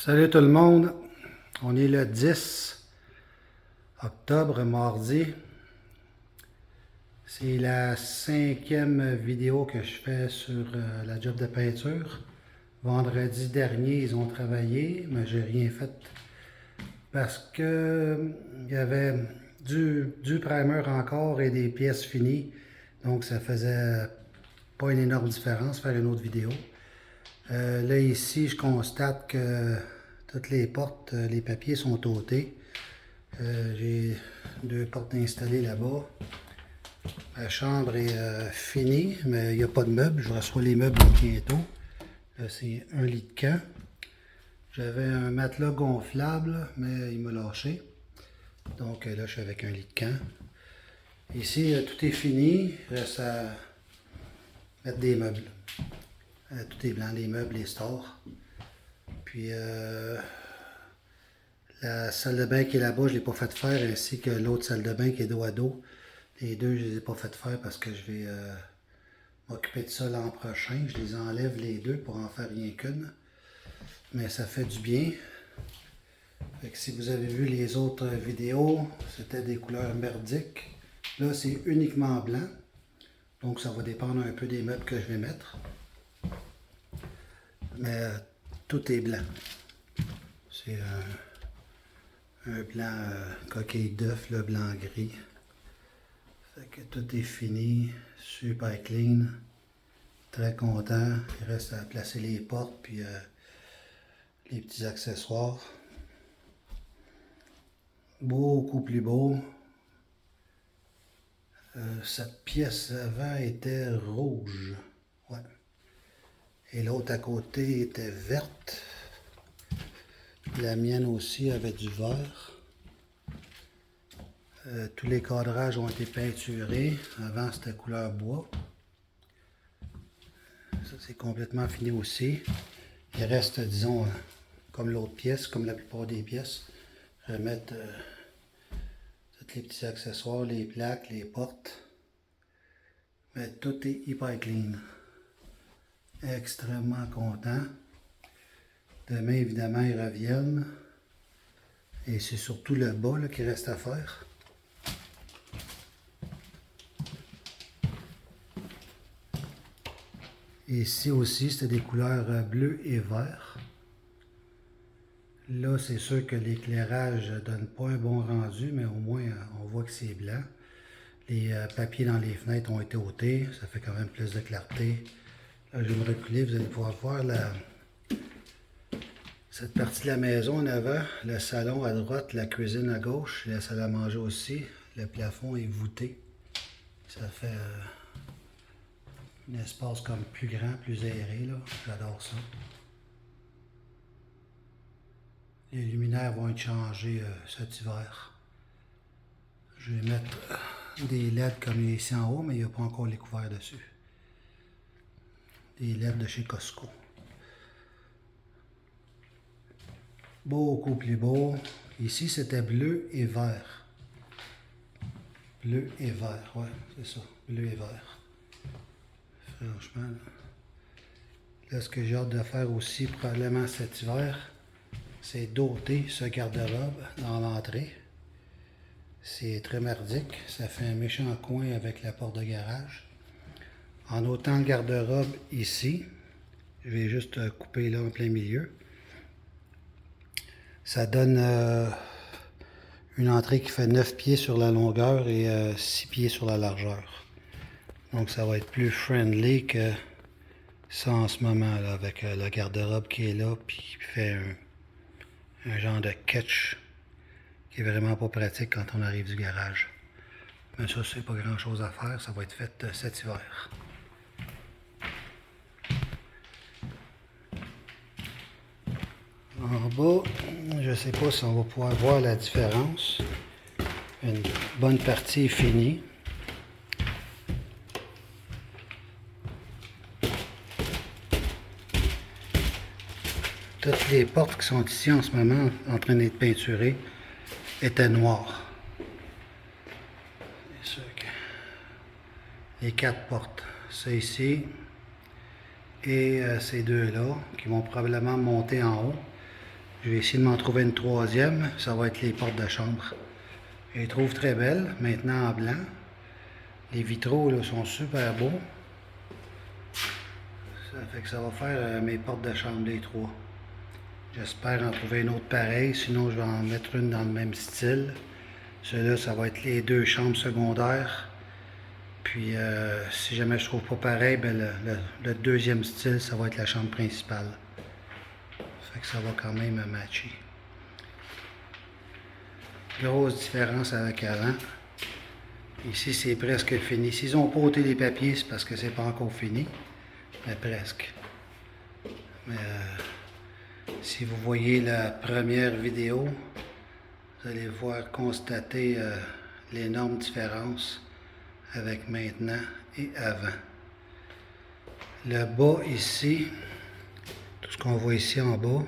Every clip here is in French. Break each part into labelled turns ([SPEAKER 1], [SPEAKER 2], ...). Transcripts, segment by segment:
[SPEAKER 1] Salut tout le monde, on est le 10 octobre, mardi. C'est la 5e vidéo que je fais sur la job de peinture. Vendredi dernier, ils ont travaillé, mais j'ai rien fait parce que il y avait du primer encore et des pièces finies. Donc ça faisait pas une énorme différence faire une autre vidéo. Là ici, je constate que toutes les portes, les papiers sont ôtés. J'ai 2 portes installées là-bas. La chambre est finie, mais il n'y a pas de meubles. Je reçois les meubles bientôt. Là, c'est un lit de camp. J'avais un matelas gonflable, mais il m'a lâché. Donc là, je suis avec un lit de camp. Ici, tout est fini. Il reste à mettre des meubles. Tout est blanc, les meubles, les stores. Puis la salle de bain qui est là-bas, je ne l'ai pas fait faire, ainsi que l'autre salle de bain qui est dos à dos. Les deux, je ne les ai pas fait faire parce que je vais m'occuper de ça l'an prochain. Je les enlève les deux pour en faire rien qu'une. Mais ça fait du bien. Fait que si vous avez vu les autres vidéos, c'était des couleurs merdiques. Là, c'est uniquement blanc. Donc, ça va dépendre un peu des meubles que je vais mettre. Mais tout est blanc. C'est un blanc coquille d'œuf, le blanc-gris. Fait que tout est fini, super clean. Très content. Il reste à placer les portes puis les petits accessoires. Beaucoup plus beau. Cette pièce avant était rouge. Ouais. Et l'autre à côté était verte. La mienne aussi avait du vert. Tous les cadrages ont été peinturés. Avant, c'était couleur bois. Ça, c'est complètement fini aussi. Il reste, disons, comme l'autre pièce, comme la plupart des pièces, remettre tous les petits accessoires, les plaques, les portes. Mais tout est hyper clean. Extrêmement content. Demain, évidemment, ils reviennent. Et c'est surtout le bas là, qui reste à faire. Ici aussi, c'était des couleurs bleu et vert. Là, c'est sûr que l'éclairage ne donne pas un bon rendu, mais au moins, on voit que c'est blanc. Les papiers dans les fenêtres ont été ôtés. Ça fait quand même plus de clarté. Là, je vais me reculer. Vous allez pouvoir voir cette partie de la maison en avant. Le salon à droite, la cuisine à gauche, la salle à manger aussi. Le plafond est voûté. Ça fait un espace comme plus grand, plus aéré, là. J'adore ça. Les luminaires vont être changés cet hiver. Je vais mettre des LED comme ici en haut, mais il n'y a pas encore les couverts dessus. Des LED de chez Costco. Beaucoup plus beau. Ici, c'était bleu et vert. Bleu et vert, ouais, c'est ça. Bleu et vert. Franchement, là, ce que j'ai hâte de faire aussi, probablement cet hiver, c'est doter ce garde-robe dans l'entrée. C'est très merdique. Ça fait un méchant coin avec la porte de garage. En ôtant le garde-robe ici, je vais juste couper là en plein milieu. Ça donne une entrée qui fait 9 pieds sur la longueur et 6 pieds sur la largeur. Donc ça va être plus friendly que ça en ce moment là, avec le garde-robe qui est là, puis qui fait un genre de catch qui est vraiment pas pratique quand on arrive du garage. Mais ça, c'est pas grand chose à faire, ça va être fait cet hiver. En bas, je sais pas si on va pouvoir voir la différence. Une bonne partie est finie. Toutes les portes qui sont ici en ce moment en train d'être peinturées étaient noires. C'est sûr que les 4 portes, ça ici et ces deux-là qui vont probablement monter en haut. Je vais essayer de m'en trouver une troisième. Ça va être les portes de chambre. Je les trouve très belles, maintenant en blanc. Les vitraux là, sont super beaux. Ça fait que ça va faire mes portes de chambre, les trois. J'espère en trouver une autre pareille, sinon je vais en mettre une dans le même style. Ceux-là, ça va être les deux chambres secondaires. Puis si jamais je trouve pas pareil, ben le deuxième style, ça va être la chambre principale. Ça fait que ça va quand même matcher. Grosse différence avec avant. Ici, c'est presque fini. S'ils ont pas ôté les papiers, c'est parce que c'est pas encore fini. Mais presque. Mais si vous voyez la première vidéo, vous allez voir constater l'énorme différence avec maintenant et avant. Le bas ici, tout ce qu'on voit ici en bas,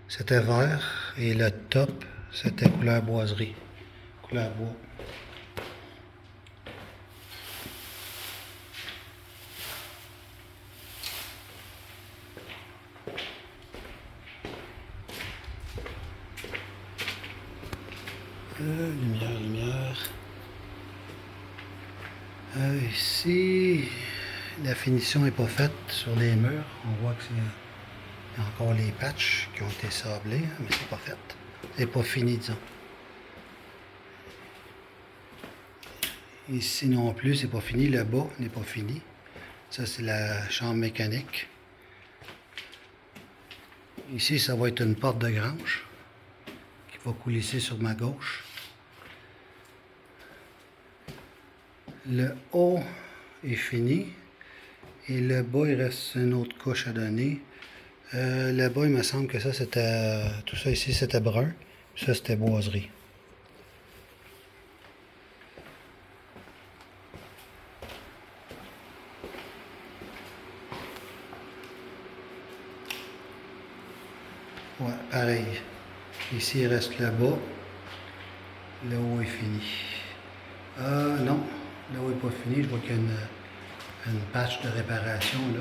[SPEAKER 1] c'était vert et le top, c'était couleur boiserie, couleur bois. Lumière. Ici, la finition n'est pas faite sur les murs. On voit qu'il y a encore les patchs qui ont été sablés, mais c'est pas fait. C'est pas fini, disons. Ici non plus, c'est pas fini. Le bas n'est pas fini. Ça, c'est la chambre mécanique. Ici, ça va être une porte de grange qui va coulisser sur ma gauche. Le haut est fini. Et le bas, il reste une autre couche à donner. Le bas, il me semble que ça, c'était... tout ça ici, c'était brun. Ça, c'était boiserie. Ouais, pareil. Ici, il reste le bas. Le haut est fini. Non. Le haut n'est pas fini. Je vois qu'il y a une patch de réparation, là.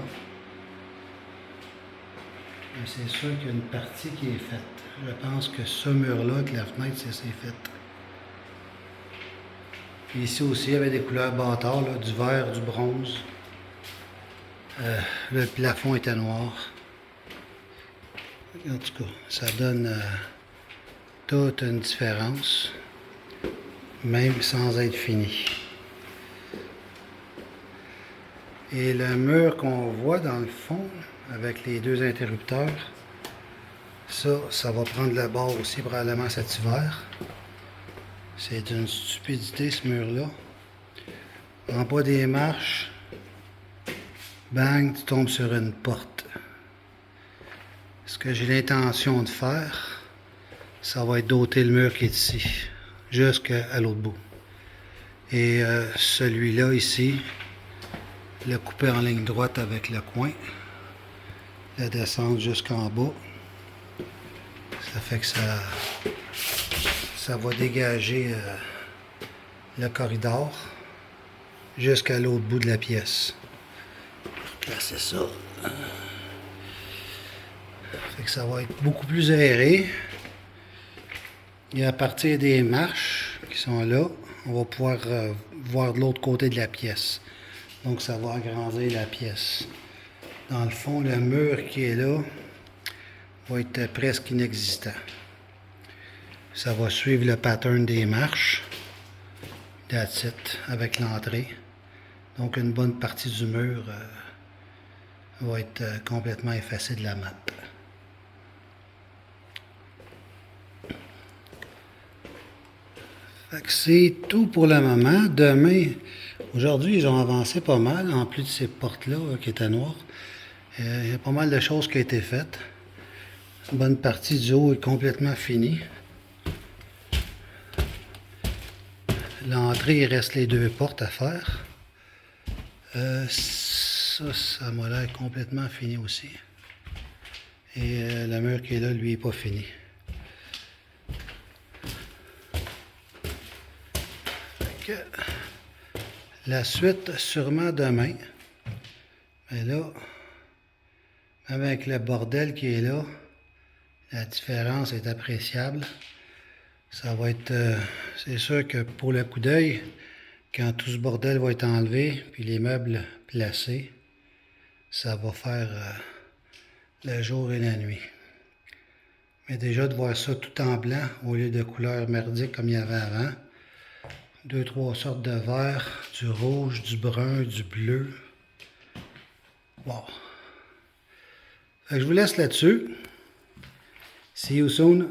[SPEAKER 1] Mais c'est sûr qu'il y a une partie qui est faite. Je pense que ce mur-là, avec la fenêtre, c'est fait. Ici aussi, il y avait des couleurs bâtards, là, du vert, du bronze. Le plafond était noir. En tout cas, ça donne toute une différence, même sans être fini. Et le mur qu'on voit dans le fond, avec les deux interrupteurs, ça va prendre le bord aussi probablement cet hiver. C'est une stupidité ce mur-là. En bas des marches, bang, tu tombes sur une porte. Ce que j'ai l'intention de faire, ça va être d'ôter le mur qui est ici, jusqu'à l'autre bout. Et celui-là ici, le couper en ligne droite avec le coin, le descendre jusqu'en bas. Ça fait que ça va dégager le corridor jusqu'à l'autre bout de la pièce. Placer ça. Fait que ça va être beaucoup plus aéré. Et à partir des marches qui sont là, on va pouvoir voir de l'autre côté de la pièce. Donc ça va agrandir la pièce. Dans le fond, le mur qui est là va être presque inexistant. Ça va suivre le pattern des marches. That's it, avec l'entrée. Donc une bonne partie du mur va être complètement effacée de la map. C'est tout pour le moment. Demain, aujourd'hui, ils ont avancé pas mal, en plus de ces portes-là qui étaient noires. Il y a pas mal de choses qui ont été faites. Une bonne partie du haut est complètement finie. L'entrée, il reste les deux portes à faire. Ça m'a l'air complètement fini aussi. Et le mur qui est là, lui, n'est pas fini. La suite, sûrement demain. Mais là, avec le bordel qui est là, La différence est appréciable. Ça va être, c'est sûr que pour le coup d'œil, quand tout ce bordel va être enlevé, puis les meubles placés, ça va faire le jour et la nuit. Mais déjà de voir ça tout en blanc, au lieu de couleur merdique comme il y avait avant. 2-3 sortes de vert, du rouge, du brun, du bleu. Wow! Fait que je vous laisse là-dessus. See you soon.